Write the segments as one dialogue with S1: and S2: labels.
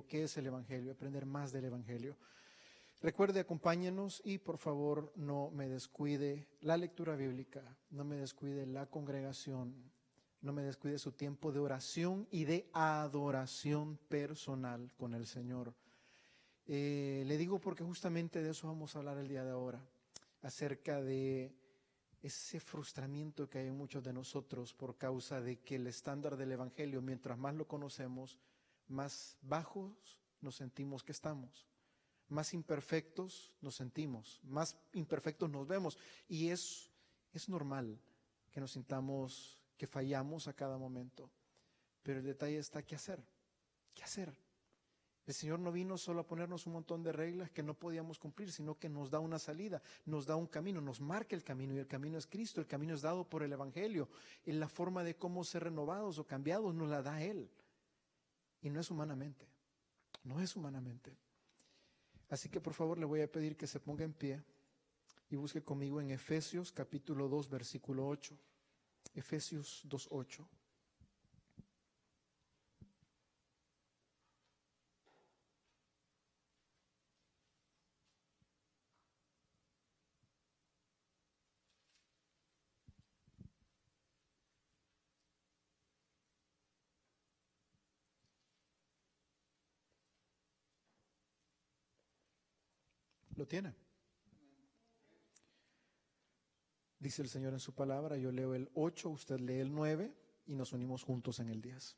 S1: qué es el Evangelio, aprender más del Evangelio. Recuerde, acompáñenos y por favor no me descuide la lectura bíblica, no me descuide la congregación, no me descuide su tiempo de oración y de adoración personal con el Señor. Le digo porque justamente de eso vamos a hablar el día de ahora, acerca de ese frustramiento que hay en muchos de nosotros por causa de que el estándar del Evangelio, mientras más lo conocemos, más bajos nos sentimos que estamos. Más imperfectos nos sentimos, más imperfectos nos vemos, y es normal que nos sintamos que fallamos a cada momento, pero el detalle está: ¿qué hacer? ¿Qué hacer? El Señor no vino solo a ponernos un montón de reglas que no podíamos cumplir, sino que nos da una salida, nos da un camino, nos marca el camino, y el camino es Cristo. El camino es dado por el Evangelio, y la forma de cómo ser renovados o cambiados nos la da Él, y no es humanamente, no es humanamente. Así que por favor le voy a pedir que se ponga en pie y busque conmigo en Efesios capítulo 2 versículo 8. Efesios 2:8. ¿Lo tiene? Dice el Señor en su palabra, yo leo el 8, usted lee el 9 y nos unimos juntos en el 10.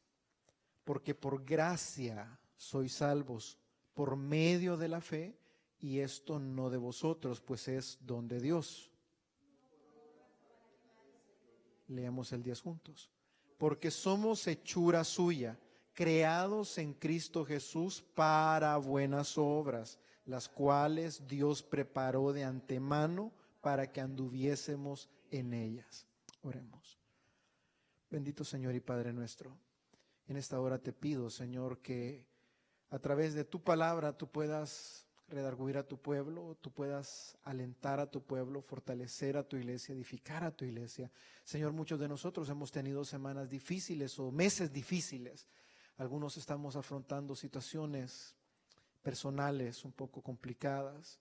S1: Porque por gracia sois salvos por medio de la fe, y esto no de vosotros, pues es don de Dios. Leamos el 10 juntos. Porque somos hechura suya, creados en Cristo Jesús para buenas obras, las cuales Dios preparó de antemano para que anduviésemos en ellas. Oremos. Bendito Señor y Padre nuestro, en esta hora te pido, Señor, que a través de tu palabra tú puedas redarguir a tu pueblo, tú puedas alentar a tu pueblo, fortalecer a tu iglesia, edificar a tu iglesia. Señor, muchos de nosotros hemos tenido semanas difíciles o meses difíciles. Algunos estamos afrontando situaciones personales un poco complicadas,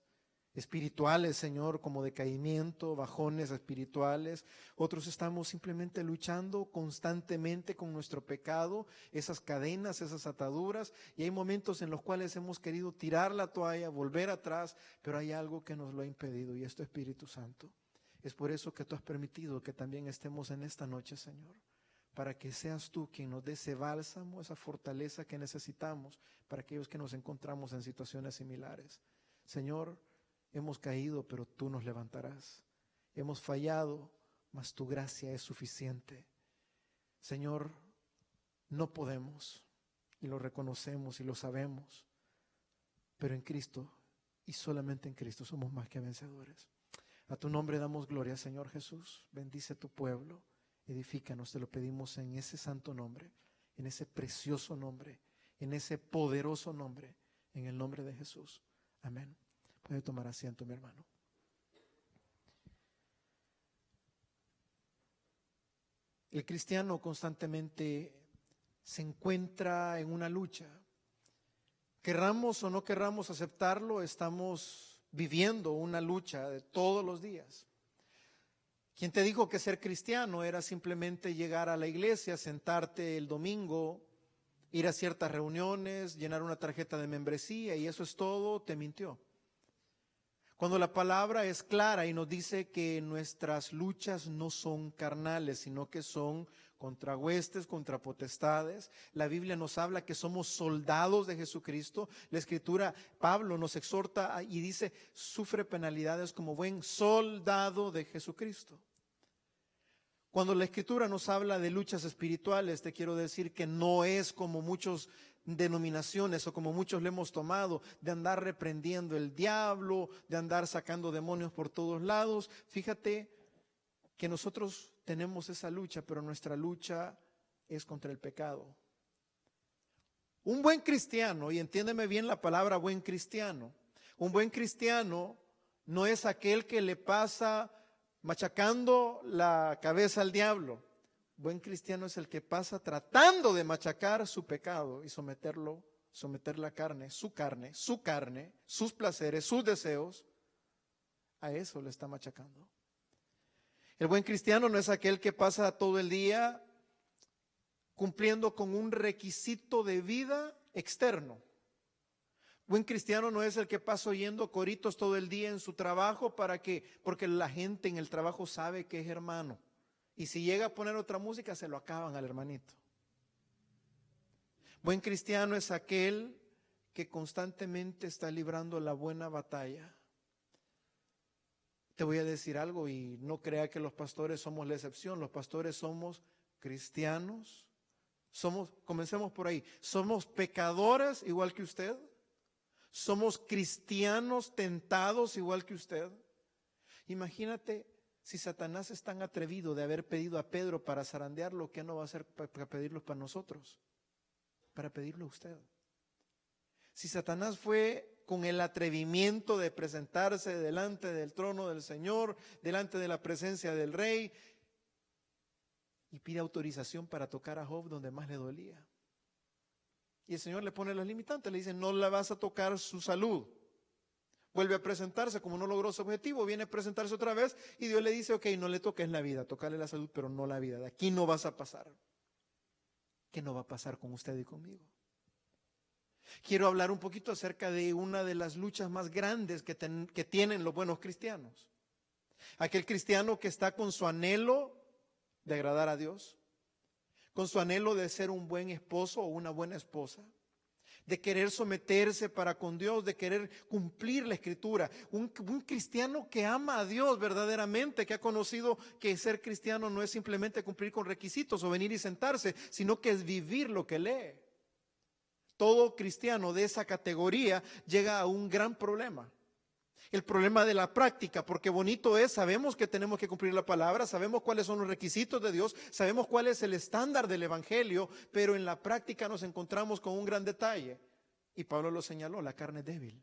S1: espirituales, Señor, como decaimiento, bajones espirituales. Otros estamos simplemente luchando constantemente con nuestro pecado, esas cadenas, esas ataduras, y hay momentos en los cuales hemos querido tirar la toalla, volver atrás, pero hay algo que nos lo ha impedido, y esto es Espíritu Santo. Es por eso que tú has permitido que también estemos en esta noche, Señor, para que seas tú quien nos dé ese bálsamo, esa fortaleza que necesitamos para aquellos que nos encontramos en situaciones similares. Señor, hemos caído, pero tú nos levantarás. Hemos fallado, mas tu gracia es suficiente. Señor, no podemos, y lo reconocemos y lo sabemos, pero en Cristo y solamente en Cristo somos más que vencedores. A tu nombre damos gloria, Señor Jesús. Bendice tu pueblo, edifícanos, te lo pedimos en ese santo nombre, en ese precioso nombre, en ese poderoso nombre, en el nombre de Jesús. Amén. Puede tomar asiento, mi hermano. El cristiano constantemente se encuentra en una lucha. Querramos o no querramos aceptarlo, estamos viviendo una lucha de todos los días. ¿Quién te dijo que ser cristiano era simplemente llegar a la iglesia, sentarte el domingo, ir a ciertas reuniones, llenar una tarjeta de membresía y eso es todo? Te mintió. Cuando la palabra es clara y nos dice que nuestras luchas no son carnales, sino que son contra huestes, contra potestades. La Biblia nos habla que somos soldados de Jesucristo. La Escritura, Pablo nos exhorta y dice, sufre penalidades como buen soldado de Jesucristo. Cuando la Escritura nos habla de luchas espirituales, te quiero decir que no es como muchos denominaciones o como muchos le hemos tomado, de andar reprendiendo el diablo, de andar sacando demonios por todos lados. Fíjate que nosotros tenemos esa lucha, pero nuestra lucha es contra el pecado. Un buen cristiano, y entiéndeme bien la palabra buen cristiano, un buen cristiano no es aquel que le pasa machacando la cabeza al diablo. Buen cristiano es el que pasa tratando de machacar su pecado y someterlo someter la carne, sus placeres, sus deseos, a eso le está machacando. El buen cristiano no es aquel que pasa todo el día cumpliendo con un requisito de vida externo. Buen cristiano no es el que pasa oyendo coritos todo el día en su trabajo porque la gente en el trabajo sabe que es hermano. Y si llega a poner otra música, se lo acaban al hermanito. Buen cristiano es aquel que constantemente está librando la buena batalla. Te voy a decir algo y no crea que los pastores somos la excepción. Los pastores somos cristianos. Comencemos por ahí. Somos pecadores igual que usted. Somos cristianos tentados igual que usted. Imagínate si Satanás es tan atrevido de haber pedido a Pedro para zarandearlo, ¿qué no va a hacer para pedirlo para nosotros? Para pedirlo a usted. Si Satanás fue con el atrevimiento de presentarse delante del trono del Señor, delante de la presencia del Rey, y pide autorización para tocar a Job donde más le dolía. Y el Señor le pone las limitantes, le dice, no le vas a tocar su salud. Vuelve a presentarse, como no logró su objetivo, viene a presentarse otra vez y Dios le dice, ok, no le toques la vida, tocarle la salud, pero no la vida. De aquí no vas a pasar. ¿Qué no va a pasar con usted y conmigo? Quiero hablar un poquito acerca de una de las luchas más grandes que tienen los buenos cristianos. Aquel cristiano que está con su anhelo de agradar a Dios, con su anhelo de ser un buen esposo o una buena esposa, de querer someterse para con Dios, de querer cumplir la Escritura. Un cristiano que ama a Dios verdaderamente, que ha conocido que ser cristiano no es simplemente cumplir con requisitos o venir y sentarse, sino que es vivir lo que lee. Todo cristiano de esa categoría llega a un gran problema. El problema de la práctica, porque bonito es, sabemos que tenemos que cumplir la palabra, sabemos cuáles son los requisitos de Dios, sabemos cuál es el estándar del Evangelio, pero en la práctica nos encontramos con un gran detalle. Y Pablo lo señaló, la carne es débil.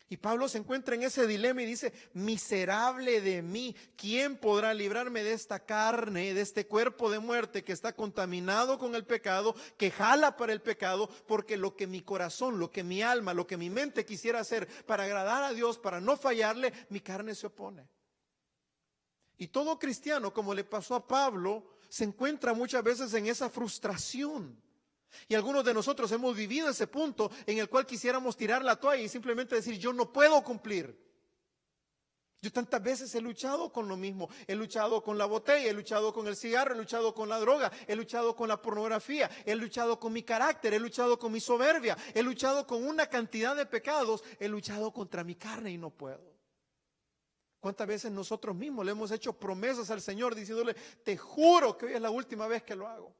S1: Y Pablo se encuentra en ese dilema y dice, miserable de mí, ¿quién podrá librarme de esta carne, de este cuerpo de muerte que está contaminado con el pecado, que jala para el pecado? Porque lo que mi corazón, lo que mi alma, lo que mi mente quisiera hacer para agradar a Dios, para no fallarle, mi carne se opone. Y todo cristiano, como le pasó a Pablo, se encuentra muchas veces en esa frustración. Y algunos de nosotros hemos vivido ese punto en el cual quisiéramos tirar la toalla y simplemente decir, yo no puedo cumplir. Yo tantas veces he luchado con lo mismo, he luchado con la botella, he luchado con el cigarro, he luchado con la droga, he luchado con la pornografía, he luchado con mi carácter, he luchado con mi soberbia, he luchado con una cantidad de pecados, he luchado contra mi carne y no puedo. ¿Cuántas veces nosotros mismos le hemos hecho promesas al Señor diciéndole, te juro que hoy es la última vez que lo hago?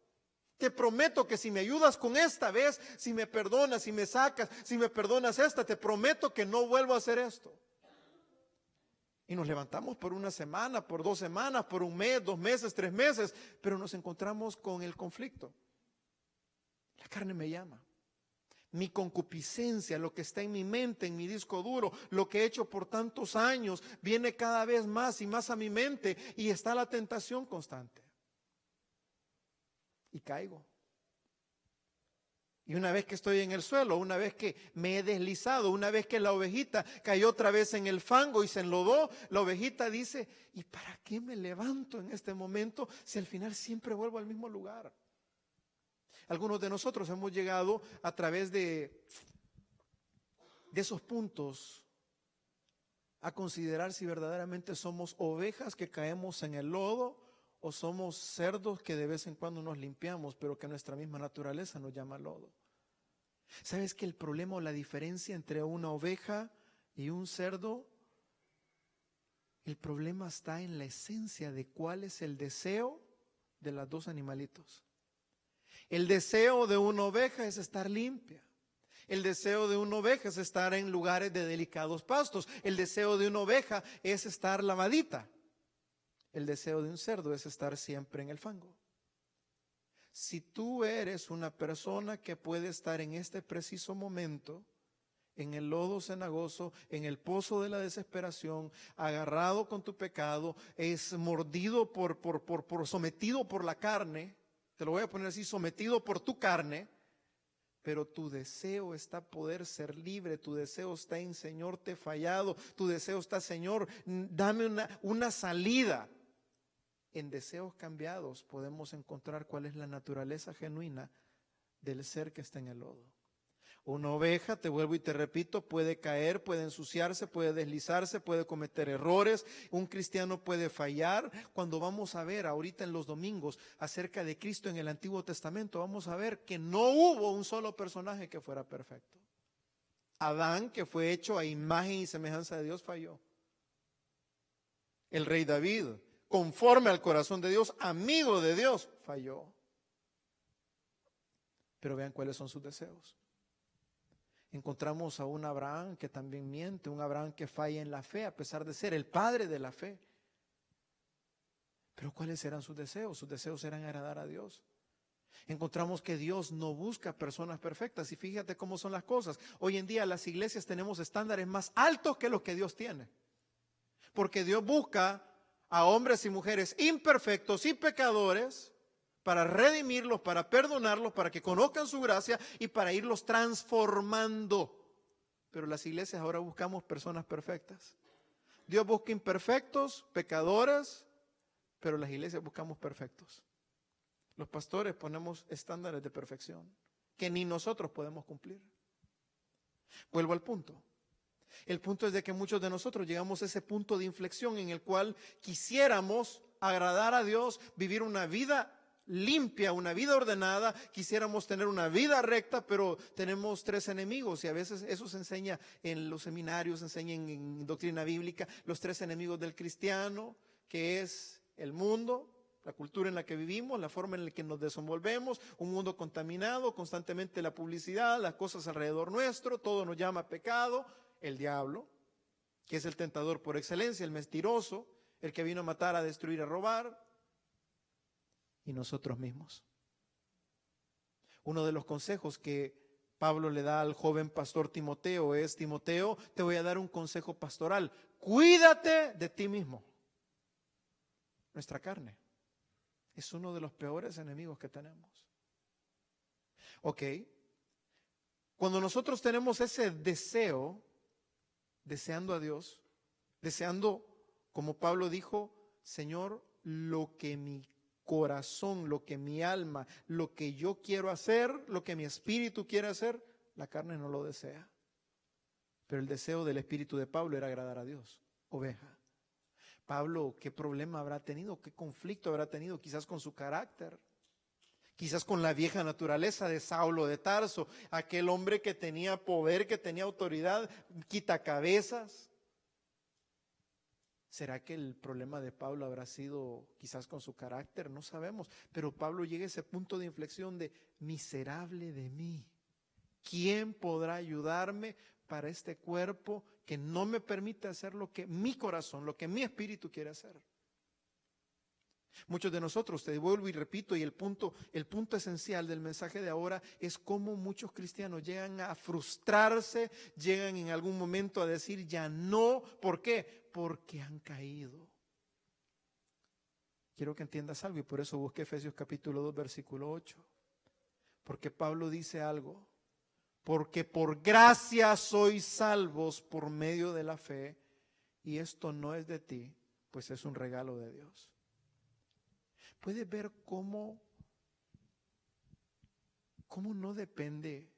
S1: Te prometo que si me ayudas con esta vez, si me perdonas, si me sacas, si me perdonas esta, te prometo que no vuelvo a hacer esto. Y nos levantamos por una semana, por 2 semanas, por un mes, 2 meses, 3 meses, pero nos encontramos con el conflicto. La carne me llama. Mi concupiscencia, lo que está en mi mente, en mi disco duro, lo que he hecho por tantos años, viene cada vez más y más a mi mente y está la tentación constante. Y caigo. Y una vez que estoy en el suelo, una vez que me he deslizado, una vez que la ovejita cayó otra vez en el fango y se enlodó, la ovejita dice, ¿y para qué me levanto en este momento si al final siempre vuelvo al mismo lugar? Algunos de nosotros hemos llegado a través de esos puntos a considerar si verdaderamente somos ovejas que caemos en el lodo o somos cerdos que de vez en cuando nos limpiamos, pero que nuestra misma naturaleza nos llama lodo. ¿Sabes que el problema o la diferencia entre una oveja y un cerdo? El problema está en la esencia de cuál es el deseo de los dos animalitos. El deseo de una oveja es estar limpia. El deseo de una oveja es estar en lugares de delicados pastos. El deseo de una oveja es estar lavadita. El deseo de un cerdo es estar siempre en el fango. Si tú eres una persona que puede estar en este preciso momento, en el lodo cenagoso, en el pozo de la desesperación, agarrado con tu pecado, es mordido sometido por la carne, te lo voy a poner así, sometido por tu carne, Pero tu deseo está poder ser libre, tu deseo está en Señor, te he fallado, tu deseo está Señor, dame una salida. En deseos cambiados podemos encontrar cuál es la naturaleza genuina del ser que está en el lodo. Una oveja, te vuelvo y te repito, puede caer, puede ensuciarse, puede deslizarse, puede cometer errores. Un cristiano puede fallar. Cuando vamos a ver ahorita en los domingos acerca de Cristo en el Antiguo Testamento, vamos a ver que no hubo un solo personaje que fuera perfecto. Adán, que fue hecho a imagen y semejanza de Dios, falló. El rey David, conforme al corazón de Dios, amigo de Dios, falló. Pero vean cuáles son sus deseos. Encontramos a un Abraham que también miente, un Abraham que falla en la fe a pesar de ser el padre de la fe. Pero ¿cuáles eran sus deseos? Sus deseos eran agradar a Dios. Encontramos que Dios no busca personas perfectas y fíjate cómo son las cosas. Hoy en día las iglesias tenemos estándares más altos que los que Dios tiene. Porque Dios busca a hombres y mujeres imperfectos y pecadores para redimirlos, para perdonarlos, para que conozcan su gracia y para irlos transformando. Pero las iglesias ahora buscamos personas perfectas. Dios busca imperfectos, pecadores, pero las iglesias buscamos perfectos. Los pastores ponemos estándares de perfección que ni nosotros podemos cumplir. Vuelvo al punto. El punto es de que muchos de nosotros llegamos a ese punto de inflexión en el cual quisiéramos agradar a Dios, vivir una vida limpia, una vida ordenada, quisiéramos tener una vida recta, pero tenemos tres enemigos y a veces eso se enseña en los seminarios, se enseña en doctrina bíblica, los tres enemigos del cristiano, que es el mundo, la cultura en la que vivimos, la forma en la que nos desenvolvemos, un mundo contaminado, constantemente la publicidad, las cosas alrededor nuestro, todo nos llama pecado, el diablo, que es el tentador por excelencia, el mentiroso, el que vino a matar, a destruir, a robar, y nosotros mismos. Uno de los consejos que Pablo le da al joven pastor Timoteo es: Timoteo, te voy a dar un consejo pastoral, cuídate de ti mismo. Nuestra carne es uno de los peores enemigos que tenemos. Ok, cuando nosotros tenemos ese deseo, deseando a Dios, deseando, como Pablo dijo, Señor, lo que mi corazón, lo que mi alma, lo que yo quiero hacer, lo que mi espíritu quiere hacer, la carne no lo desea. Pero el deseo del espíritu de Pablo era agradar a Dios. Oveja. Pablo, ¿qué problema habrá tenido? ¿Qué conflicto habrá tenido? Quizás con su carácter, quizás con la vieja naturaleza de Saulo de Tarso, aquel hombre que tenía poder, que tenía autoridad, quita cabezas. ¿Será que el problema de Pablo habrá sido quizás con su carácter? No sabemos, pero Pablo llega a ese punto de inflexión de: miserable de mí, ¿quién podrá ayudarme para este cuerpo que no me permite hacer lo que mi corazón, lo que mi espíritu quiere hacer? Muchos de nosotros, te vuelvo y repito, y el punto esencial del mensaje de ahora es cómo muchos cristianos llegan a frustrarse, llegan en algún momento a decir ya no. ¿Por qué? Porque han caído. Quiero que entiendas algo y por eso busqué Efesios capítulo 2, versículo 8. Porque Pablo dice algo: porque por gracia sois salvos por medio de la fe, y esto no es de ti, pues es un regalo de Dios. ¿Puedes ver cómo no depende?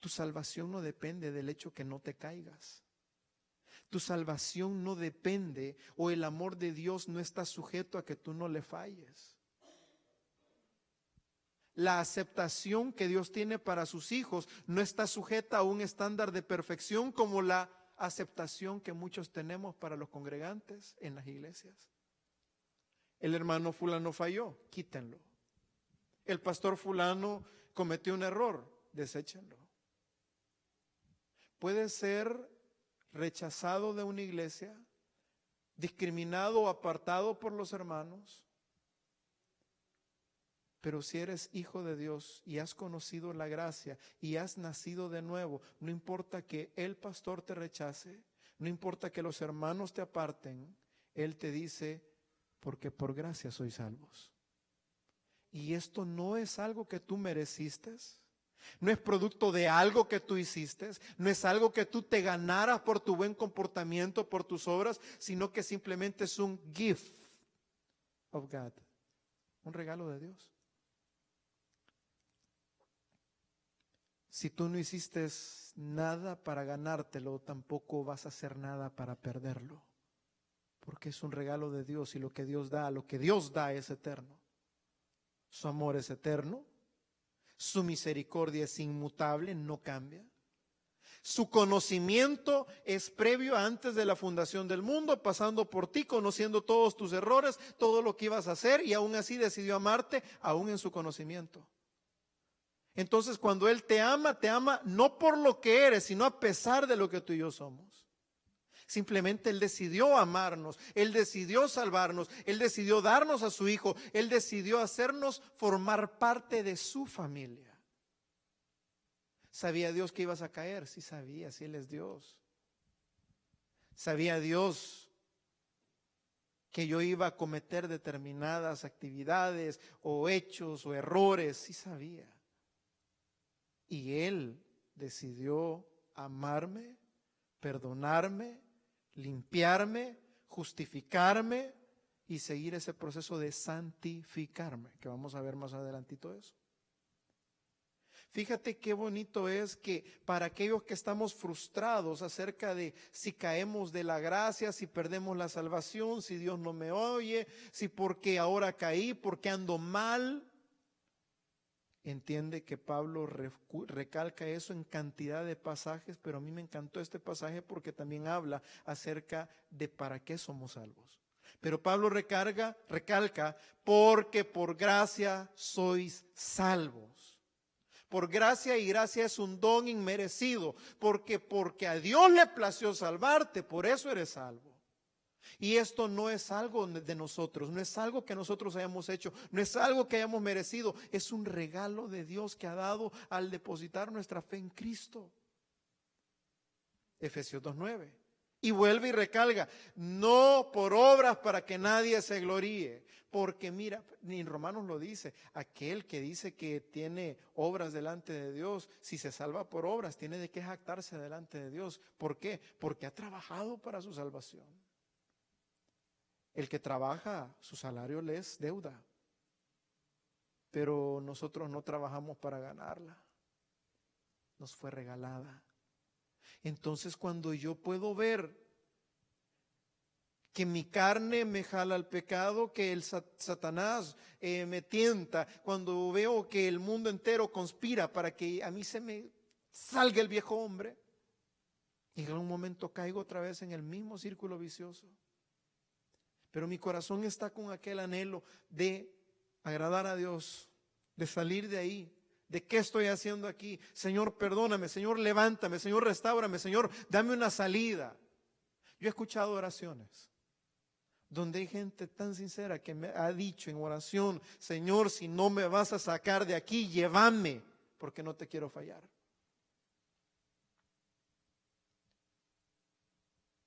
S1: Tu salvación no depende del hecho que no te caigas. Tu salvación no depende, o el amor de Dios no está sujeto a que tú no le falles. La aceptación que Dios tiene para sus hijos no está sujeta a un estándar de perfección como la aceptación que muchos tenemos para los congregantes en las iglesias. El hermano fulano falló, quítenlo. El pastor fulano cometió un error, deséchenlo. Puede ser rechazado de una iglesia, discriminado o apartado por los hermanos, pero si eres hijo de Dios y has conocido la gracia y has nacido de nuevo, no importa que el pastor te rechace, no importa que los hermanos te aparten, Él te dice: porque por gracia sois salvos. Y esto no es algo que tú mereciste, No es producto de algo que tú hiciste, no es algo que tú te ganaras por tu buen comportamiento, por tus obras, sino que simplemente es un gift of God, un regalo de Dios. Si tú no hiciste nada para ganártelo, tampoco vas a hacer nada para perderlo, porque es un regalo de Dios y lo que Dios da es eterno. Su amor es eterno, su misericordia es inmutable, no cambia. Su conocimiento es previo antes de la fundación del mundo, pasando por ti, conociendo todos tus errores, todo lo que ibas a hacer, y aún así decidió amarte, aún en su conocimiento. Entonces, cuando Él te ama no por lo que eres, sino a pesar de lo que tú y yo somos. Simplemente Él decidió amarnos, Él decidió salvarnos, Él decidió darnos a su Hijo, Él decidió hacernos formar parte de su familia. ¿Sabía Dios que ibas a caer? Sí sabía, sí Él es Dios. ¿Sabía Dios que yo iba a cometer determinadas actividades o hechos o errores? Sí sabía. Y Él decidió amarme, perdonarme, limpiarme, justificarme y seguir ese proceso de santificarme, que vamos a ver más adelantito eso. Fíjate qué bonito es que para aquellos que estamos frustrados acerca de si caemos de la gracia, si perdemos la salvación, si Dios no me oye, si porque ahora caí, porque ando mal, entiende que Pablo recalca eso en cantidad de pasajes, pero a mí me encantó este pasaje porque también habla acerca de para qué somos salvos. Pero Pablo recalca, porque por gracia sois salvos. Por gracia, y gracia es un don inmerecido, porque a Dios le plació salvarte, por eso eres salvo. Y esto no es algo de nosotros, no es algo que nosotros hayamos hecho, no es algo que hayamos merecido, es un regalo de Dios que ha dado al depositar nuestra fe en Cristo. Efesios 2:9. Y vuelve y recalca, no por obras para que nadie se gloríe, porque mira, ni en Romanos lo dice, aquel que dice que tiene obras delante de Dios, si se salva por obras, tiene de qué jactarse delante de Dios. ¿Por qué? Porque ha trabajado para su salvación. El que trabaja, su salario le es deuda, pero nosotros no trabajamos para ganarla, nos fue regalada. Entonces, cuando yo puedo ver que mi carne me jala al pecado, que el Satanás me tienta, cuando veo que el mundo entero conspira para que a mí se me salga el viejo hombre, y en algún momento caigo otra vez en el mismo círculo vicioso. Pero mi corazón está con aquel anhelo de agradar a Dios, de salir de ahí. ¿De qué estoy haciendo aquí? Señor, perdóname, Señor, levántame, Señor, restáurame, Señor, dame una salida. Yo he escuchado oraciones donde hay gente tan sincera que me ha dicho en oración, Señor, si no me vas a sacar de aquí, llévame, porque no te quiero fallar.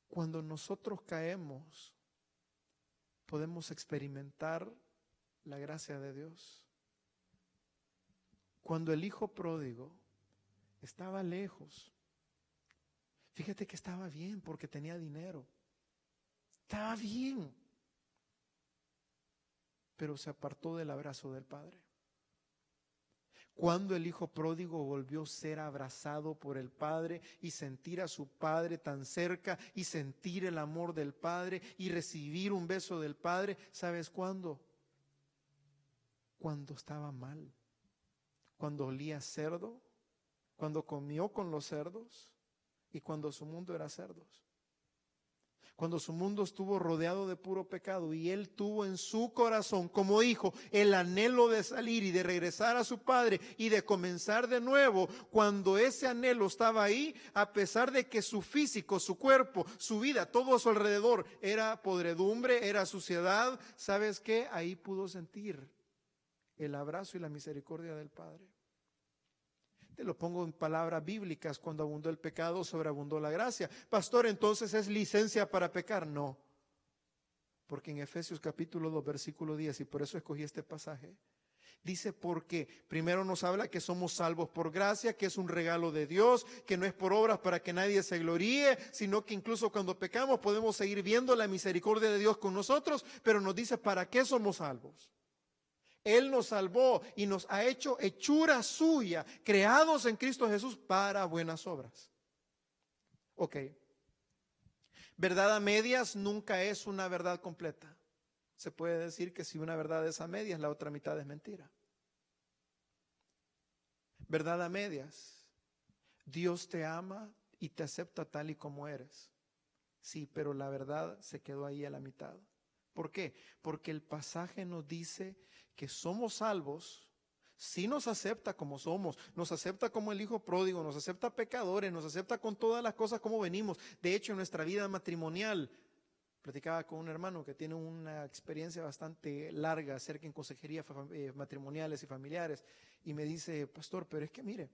S1: Cuando nosotros caemos, podemos experimentar la gracia de Dios. Cuando el hijo pródigo estaba lejos, fíjate que estaba bien porque tenía dinero, estaba bien, pero se apartó del abrazo del padre. Cuando el hijo pródigo volvió a ser abrazado por el padre y sentir a su padre tan cerca y sentir el amor del padre y recibir un beso del padre, ¿sabes cuándo? Cuando estaba mal, cuando olía cerdo, cuando comió con los cerdos y cuando su mundo era cerdos. Cuando su mundo estuvo rodeado de puro pecado y él tuvo en su corazón como hijo el anhelo de salir y de regresar a su padre y de comenzar de nuevo, cuando ese anhelo estaba ahí, a pesar de que su físico, su cuerpo, su vida, todo a su alrededor era podredumbre, era suciedad, ¿sabes qué? Ahí pudo sentir el abrazo y la misericordia del Padre. Te lo pongo en palabras bíblicas, cuando abundó el pecado, sobreabundó la gracia. Pastor, entonces ¿es licencia para pecar? No, porque en Efesios capítulo 2, versículo 10, y por eso escogí este pasaje, Dice porque primero nos habla que somos salvos por gracia, que es un regalo de Dios, que no es por obras para que nadie se gloríe, sino que incluso cuando pecamos podemos seguir viendo la misericordia de Dios con nosotros, pero nos dice para qué somos salvos. Él nos salvó y nos ha hecho hechura suya, creados en Cristo Jesús para buenas obras. Ok. Verdad a medias nunca es una verdad completa. Se puede decir que si una verdad es a medias, la otra mitad es mentira. Verdad a medias. Dios te ama y te acepta tal y como eres. Sí, pero la verdad se quedó ahí a la mitad. ¿Por qué? Porque el pasaje nos dice que somos salvos. Sí nos acepta como somos, nos acepta como el hijo pródigo, nos acepta pecadores, nos acepta con todas las cosas como venimos. De hecho, en nuestra vida matrimonial, platicaba con un hermano que tiene una experiencia bastante larga acerca en consejerías matrimoniales y familiares, y me dice, pastor, pero es que mire,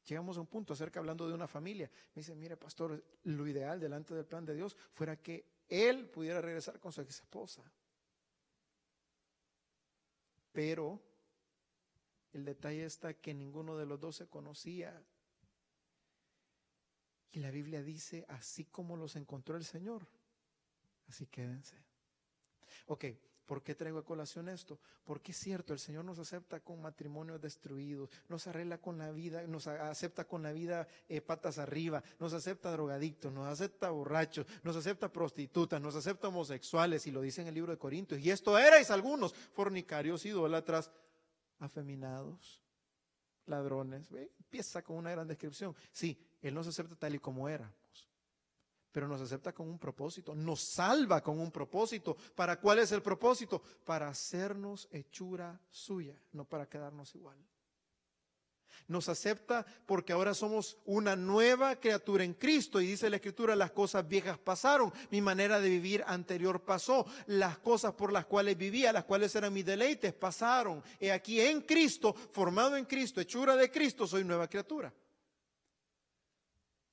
S1: llegamos a un punto acerca hablando de una familia. Me dice, mire, pastor, lo ideal delante del plan de Dios fuera que él pudiera regresar con su ex esposa. Pero el detalle está que ninguno de los dos se conocía. Y la Biblia dice, así como los encontró el Señor, así quédense. Ok, ¿por qué traigo a colación esto? Porque es cierto, el Señor nos acepta con matrimonios destruidos, nos arregla con la vida, nos acepta con la vida patas arriba, nos acepta drogadictos, nos acepta borrachos, nos acepta prostitutas, nos acepta homosexuales, y lo dice en el libro de Corintios. Y esto erais algunos, fornicarios, idólatras, afeminados, ladrones. ¿Ve? Empieza con una gran descripción. Sí, Él nos acepta tal y como éramos, pero nos acepta con un propósito, nos salva con un propósito. ¿Para cuál es el propósito? Para hacernos hechura suya, no para quedarnos igual. Nos acepta porque ahora somos una nueva criatura en Cristo, y dice la Escritura, las cosas viejas pasaron, mi manera de vivir anterior pasó, las cosas por las cuales vivía, las cuales eran mis deleites, pasaron. He aquí en Cristo, formado en Cristo, hechura de Cristo, soy nueva criatura.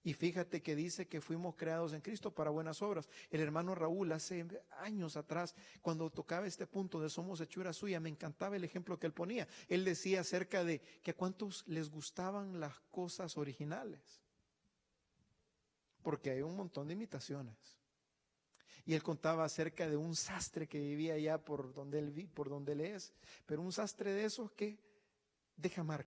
S1: Y fíjate que dice que fuimos creados en Cristo para buenas obras. El hermano Raúl hace años atrás, cuando tocaba este punto de somos hechura suya, me encantaba el ejemplo que él ponía. Él decía acerca de que a cuántos les gustaban las cosas originales, porque hay un montón de imitaciones. Y él contaba acerca de un sastre que vivía allá por donde él es, pero un sastre de esos que deja marca.